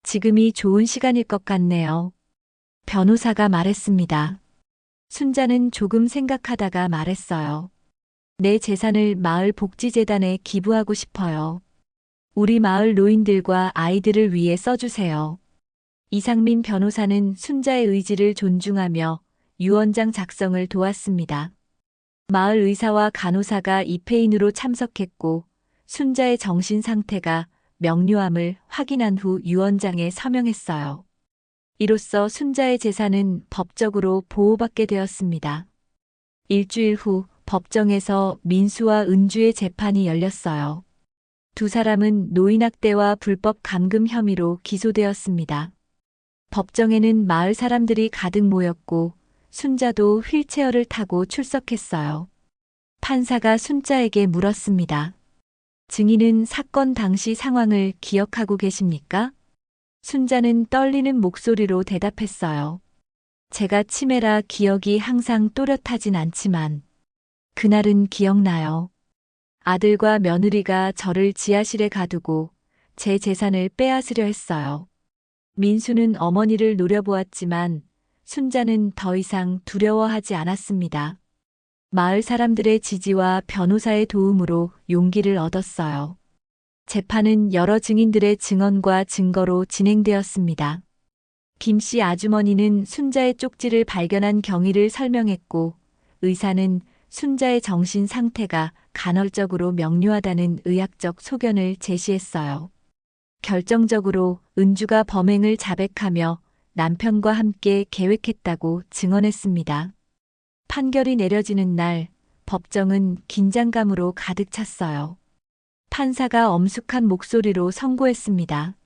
지금이 좋은 시간일 것 같네요. 변호사가 말했습니다. 순자는 조금 생각하다가 말했어요. 내 재산을 마을 복지재단에 기부하고 싶어요. 우리 마을 노인들과 아이들을 위해 써주세요. 이상민 변호사는 순자의 의지를 존중하며 유언장 작성을 도왔습니다. 마을 의사와 간호사가 입회인으로 참석했고 순자의 정신 상태가 명료함을 확인한 후 유언장에 서명했어요. 이로써 순자의 재산은 법적으로 보호받게 되었습니다. 일주일 후 법정에서 민수와 은주의 재판이 열렸어요. 두 사람은 노인학대와 불법 감금 혐의로 기소되었습니다. 법정에는 마을 사람들이 가득 모였고 순자도 휠체어를 타고 출석했어요. 판사가 순자에게 물었습니다. 증인은 사건 당시 상황을 기억하고 계십니까? 순자는 떨리는 목소리로 대답했어요. 제가 치매라 기억이 항상 또렷하진 않지만 그날은 기억나요. 아들과 며느리가 저를 지하실에 가두고 제 재산을 빼앗으려 했어요. 민수는 어머니를 노려보았지만 순자는 더 이상 두려워하지 않았습니다. 마을 사람들의 지지와 변호사의 도움으로 용기를 얻었어요. 재판은 여러 증인들의 증언과 증거로 진행되었습니다. 김씨 아주머니는 순자의 쪽지를 발견한 경위를 설명했고 의사는 순자의 정신 상태가 간헐적으로 명료하다는 의학적 소견을 제시했어요. 결정적으로 은주가 범행을 자백하며 남편과 함께 계획했다고 증언했습니다. 판결이 내려지는 날, 법정은 긴장감으로 가득 찼어요. 판사가 엄숙한 목소리로 선고했습니다.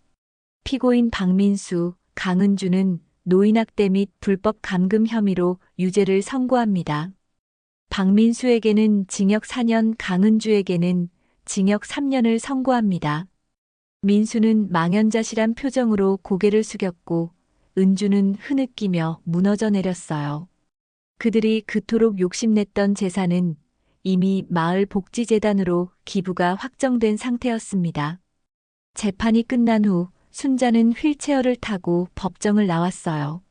피고인 박민수, 강은주는 노인학대 및 불법 감금 혐의로 유죄를 선고합니다. 박민수에게는 징역 4년, 강은주에게는 징역 3년을 선고합니다. 민수는 망연자실한 표정으로 고개를 숙였고 은주는 흐느끼며 무너져 내렸어요. 그들이 그토록 욕심냈던 재산은 이미 마을 복지재단으로 기부가 확정된 상태였습니다. 재판이 끝난 후 순자는 휠체어를 타고 법정을 나왔어요.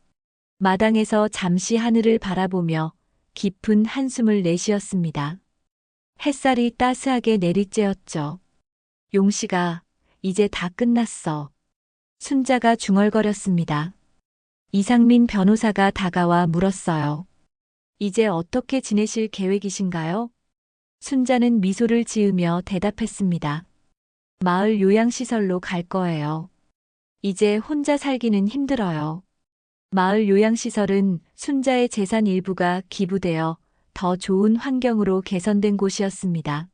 마당에서 잠시 하늘을 바라보며 깊은 한숨을 내쉬었습니다. 햇살이 따스하게 내리쬐었죠. 용씨가 이제 다 끝났어. 순자가 중얼거렸습니다. 이상민 변호사가 다가와 물었어요. 이제 어떻게 지내실 계획이신가요? 순자는 미소를 지으며 대답했습니다. 마을 요양시설로 갈 거예요. 이제 혼자 살기는 힘들어요. 마을 요양시설은 순자의 재산 일부가 기부되어 더 좋은 환경으로 개선된 곳이었습니다.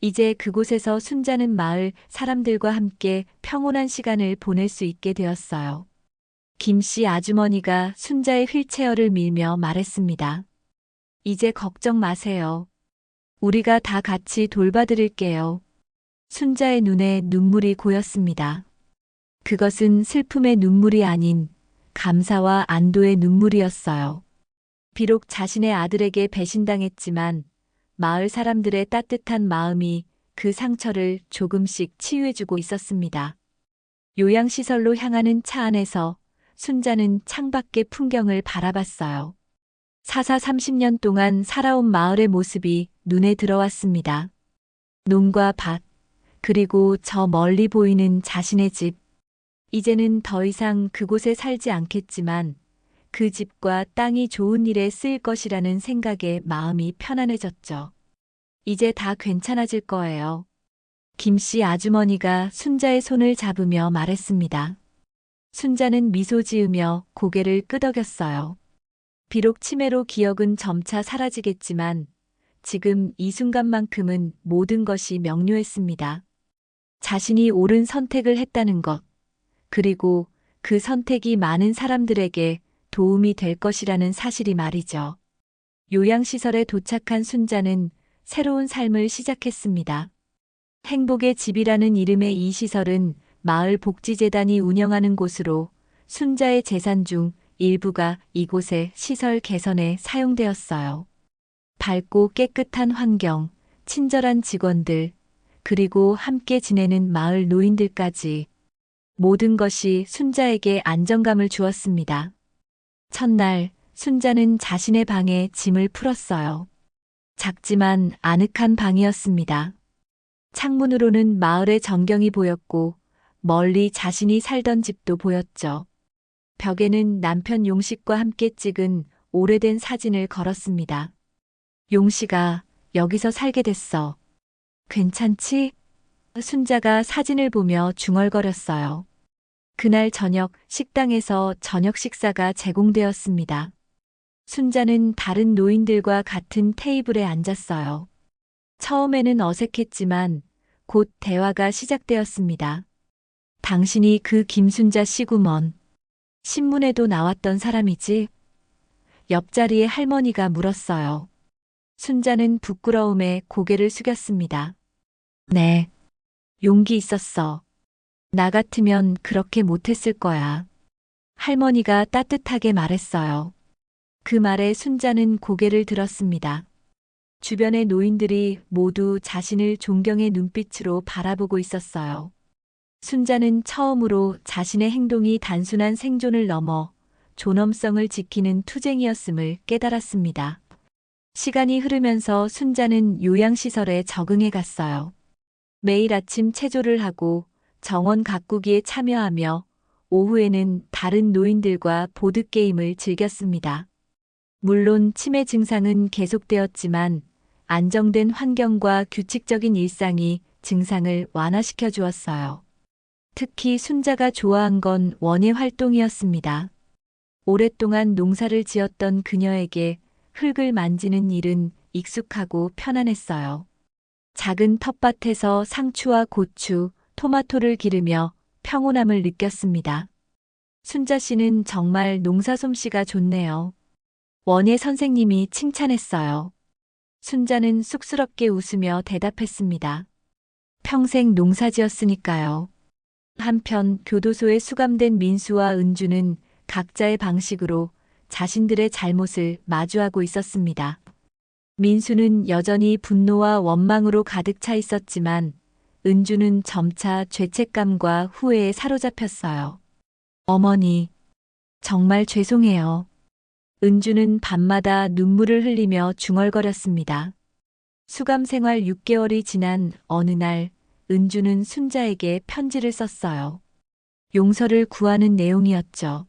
이제 그곳에서 순자는 마을 사람들과 함께 평온한 시간을 보낼 수 있게 되었어요. 김씨 아주머니가 순자의 휠체어를 밀며 말했습니다. 이제 걱정 마세요. 우리가 다 같이 돌봐드릴게요. 순자의 눈에 눈물이 고였습니다. 그것은 슬픔의 눈물이 아닌 감사와 안도의 눈물이었어요. 비록 자신의 아들에게 배신당했지만 마을 사람들의 따뜻한 마음이 그 상처를 조금씩 치유해주고 있었습니다. 요양시설로 향하는 차 안에서 순자는 창밖의 풍경을 바라봤어요. 사사 30년 동안 살아온 마을의 모습이 눈에 들어왔습니다. 논과 밭, 그리고 저 멀리 보이는 자신의 집. 이제는 더 이상 그곳에 살지 않겠지만 그 집과 땅이 좋은 일에 쓰일 것이라는 생각에 마음이 편안해졌죠. 이제 다 괜찮아질 거예요. 김씨 아주머니가 순자의 손을 잡으며 말했습니다. 순자는 미소 지으며 고개를 끄덕였어요. 비록 치매로 기억은 점차 사라지겠지만 지금 이 순간만큼은 모든 것이 명료했습니다. 자신이 옳은 선택을 했다는 것, 그리고 그 선택이 많은 사람들에게 도움이 될 것이라는 사실이 말이죠. 요양시설에 도착한 순자는 새로운 삶을 시작했습니다. 행복의 집이라는 이름의 이 시설은 마을 복지재단이 운영하는 곳으로 순자의 재산 중 일부가 이곳의 시설 개선에 사용되었어요. 밝고 깨끗한 환경, 친절한 직원들, 그리고 함께 지내는 마을 노인들까지 모든 것이 순자에게 안정감을 주었습니다. 첫날, 순자는 자신의 방에 짐을 풀었어요. 작지만 아늑한 방이었습니다. 창문으로는 마을의 전경이 보였고 멀리 자신이 살던 집도 보였죠. 벽에는 남편 용식과 함께 찍은 오래된 사진을 걸었습니다. 용식아, 여기서 살게 됐어. 괜찮지? 순자가 사진을 보며 중얼거렸어요. 그날 저녁 식당에서 저녁 식사가 제공되었습니다. 순자는 다른 노인들과 같은 테이블에 앉았어요. 처음에는 어색했지만 곧 대화가 시작되었습니다. 당신이 그 김순자 씨구먼. 신문에도 나왔던 사람이지? 옆자리의 할머니가 물었어요. 순자는 부끄러움에 고개를 숙였습니다. 네. 용기 있었어. 나 같으면 그렇게 못했을 거야. 할머니가 따뜻하게 말했어요. 그 말에 순자는 고개를 들었습니다. 주변의 노인들이 모두 자신을 존경의 눈빛으로 바라보고 있었어요. 순자는 처음으로 자신의 행동이 단순한 생존을 넘어 존엄성을 지키는 투쟁이었음을 깨달았습니다. 시간이 흐르면서 순자는 요양시설에 적응해 갔어요. 매일 아침 체조를 하고 정원 가꾸기에 참여하며 오후에는 다른 노인들과 보드게임을 즐겼습니다. 물론 치매 증상은 계속되었지만 안정된 환경과 규칙적인 일상이 증상을 완화시켜 주었어요. 특히 순자가 좋아한 건 원예 활동이었습니다. 오랫동안 농사를 지었던 그녀에게 흙을 만지는 일은 익숙하고 편안했어요. 작은 텃밭에서 상추와 고추, 토마토를 기르며 평온함을 느꼈습니다. 순자 씨는 정말 농사 솜씨가 좋네요. 원예 선생님이 칭찬했어요. 순자는 쑥스럽게 웃으며 대답했습니다. 평생 농사 지었으니까요. 한편 교도소에 수감된 민수와 은주는 각자의 방식으로 자신들의 잘못을 마주하고 있었습니다. 민수는 여전히 분노와 원망으로 가득 차 있었지만 은주는 점차 죄책감과 후회에 사로잡혔어요. 어머니, 정말 죄송해요. 은주는 밤마다 눈물을 흘리며 중얼거렸습니다. 수감 생활 6개월이 지난 어느 날 은주는 순자에게 편지를 썼어요. 용서를 구하는 내용이었죠.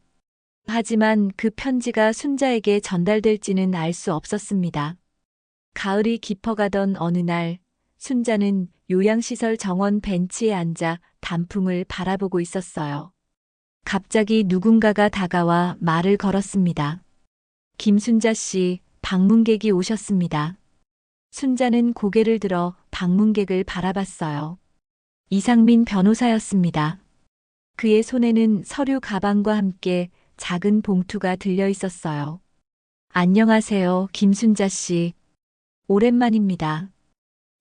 하지만 그 편지가 순자에게 전달될지는 알 수 없었습니다. 가을이 깊어가던 어느 날 순자는 요양시설 정원 벤치에 앉아 단풍을 바라보고 있었어요. 갑자기 누군가가 다가와 말을 걸었습니다. 김순자 씨, 방문객이 오셨습니다. 순자는 고개를 들어 방문객을 바라봤어요. 이상민 변호사였습니다. 그의 손에는 서류 가방과 함께 작은 봉투가 들려 있었어요. 안녕하세요, 김순자 씨. 오랜만입니다.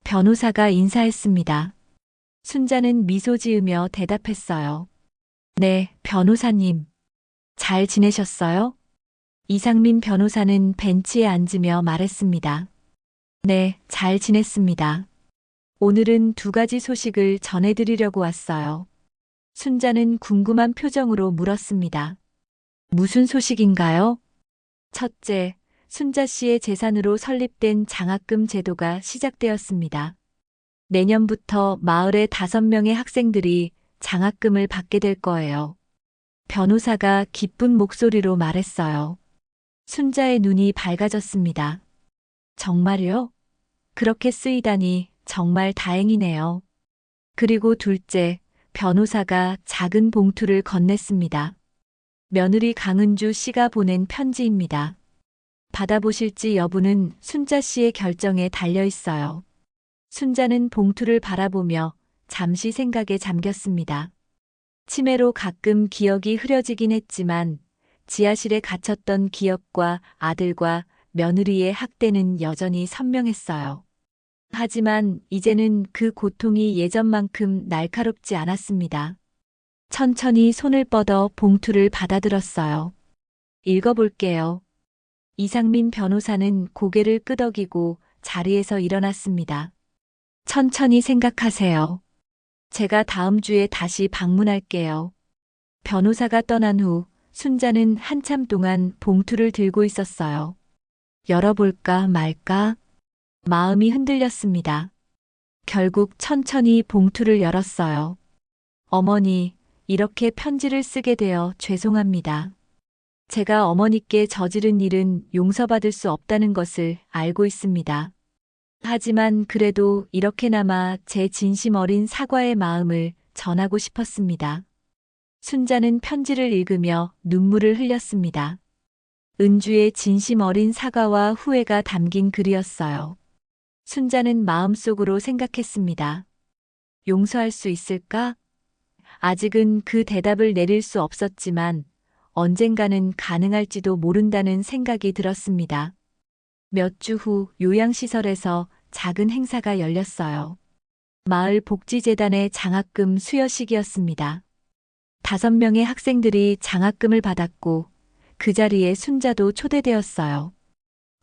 변호사가 인사했습니다. 순자는 미소 지으며 대답했어요. 네, 변호사님. 잘 지내셨어요? 이상민 변호사는 벤치에 앉으며 말했습니다. 네, 잘 지냈습니다. 오늘은 2가지 소식을 전해드리려고 왔어요. 순자는 궁금한 표정으로 물었습니다. 무슨 소식인가요? 첫째, 순자 씨의 재산으로 설립된 장학금 제도가 시작되었습니다. 내년부터 마을의 5명의 학생들이 장학금을 받게 될 거예요. 변호사가 기쁜 목소리로 말했어요. 순자의 눈이 밝아졌습니다. 정말요? 그렇게 쓰이다니 정말 다행이네요. 그리고 둘째, 변호사가 작은 봉투를 건넸습니다. 며느리 강은주 씨가 보낸 편지입니다. 받아보실지 여부는 순자 씨의 결정에 달려 있어요. 순자는 봉투를 바라보며 잠시 생각에 잠겼습니다. 치매로 가끔 기억이 흐려지긴 했지만 지하실에 갇혔던 기억과 아들과 며느리의 학대는 여전히 선명했어요. 하지만 이제는 그 고통이 예전만큼 날카롭지 않았습니다. 천천히 손을 뻗어 봉투를 받아들었어요. 읽어볼게요. 이상민 변호사는 고개를 끄덕이고 자리에서 일어났습니다. 천천히 생각하세요. 제가 다음 주에 다시 방문할게요. 변호사가 떠난 후 순자는 한참 동안 봉투를 들고 있었어요. 열어볼까 말까? 마음이 흔들렸습니다. 결국 천천히 봉투를 열었어요. 어머니, 이렇게 편지를 쓰게 되어 죄송합니다. 제가 어머니께 저지른 일은 용서받을 수 없다는 것을 알고 있습니다. 하지만 그래도 이렇게나마 제 진심 어린 사과의 마음을 전하고 싶었습니다. 순자는 편지를 읽으며 눈물을 흘렸습니다. 은주의 진심 어린 사과와 후회가 담긴 글이었어요. 순자는 마음속으로 생각했습니다. 용서할 수 있을까? 아직은 그 대답을 내릴 수 없었지만 언젠가는 가능할지도 모른다는 생각이 들었습니다. 몇 주 후 요양시설에서 작은 행사가 열렸어요. 마을 복지재단의 장학금 수여식이었습니다. 5명의 학생들이 장학금을 받았고 그 자리에 순자도 초대되었어요.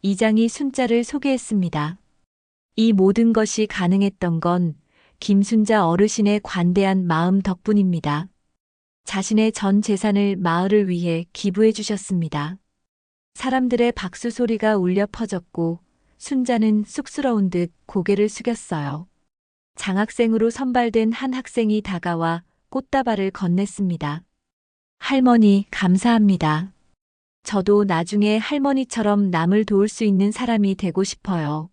이장이 순자를 소개했습니다. 이 모든 것이 가능했던 건 김순자 어르신의 관대한 마음 덕분입니다. 자신의 전 재산을 마을을 위해 기부해 주셨습니다. 사람들의 박수 소리가 울려 퍼졌고 순자는 쑥스러운 듯 고개를 숙였어요. 장학생으로 선발된 한 학생이 다가와 꽃다발을 건넸습니다. 할머니, 감사합니다. 저도 나중에 할머니처럼 남을 도울 수 있는 사람이 되고 싶어요.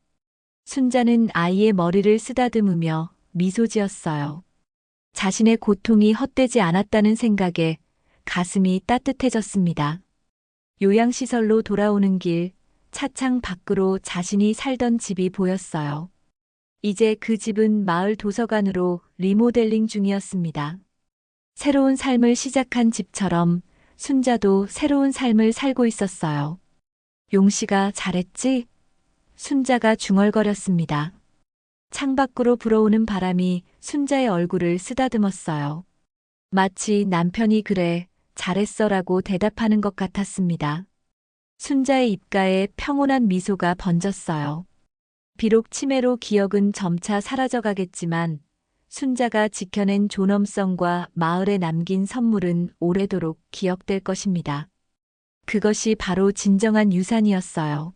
순자는 아이의 머리를 쓰다듬으며 미소 지었어요. 자신의 고통이 헛되지 않았다는 생각에 가슴이 따뜻해졌습니다. 요양시설로 돌아오는 길, 차창 밖으로 자신이 살던 집이 보였어요. 이제 그 집은 마을 도서관으로 리모델링 중이었습니다. 새로운 삶을 시작한 집처럼 순자도 새로운 삶을 살고 있었어요. 용씨가 잘했지? 순자가 중얼거렸습니다. 창밖으로 불어오는 바람이 순자의 얼굴을 쓰다듬었어요. 마치 남편이 그래, 잘했어라고 대답하는 것 같았습니다. 순자의 입가에 평온한 미소가 번졌어요. 비록 치매로 기억은 점차 사라져가겠지만 순자가 지켜낸 존엄성과 마을에 남긴 선물은 오래도록 기억될 것입니다. 그것이 바로 진정한 유산이었어요.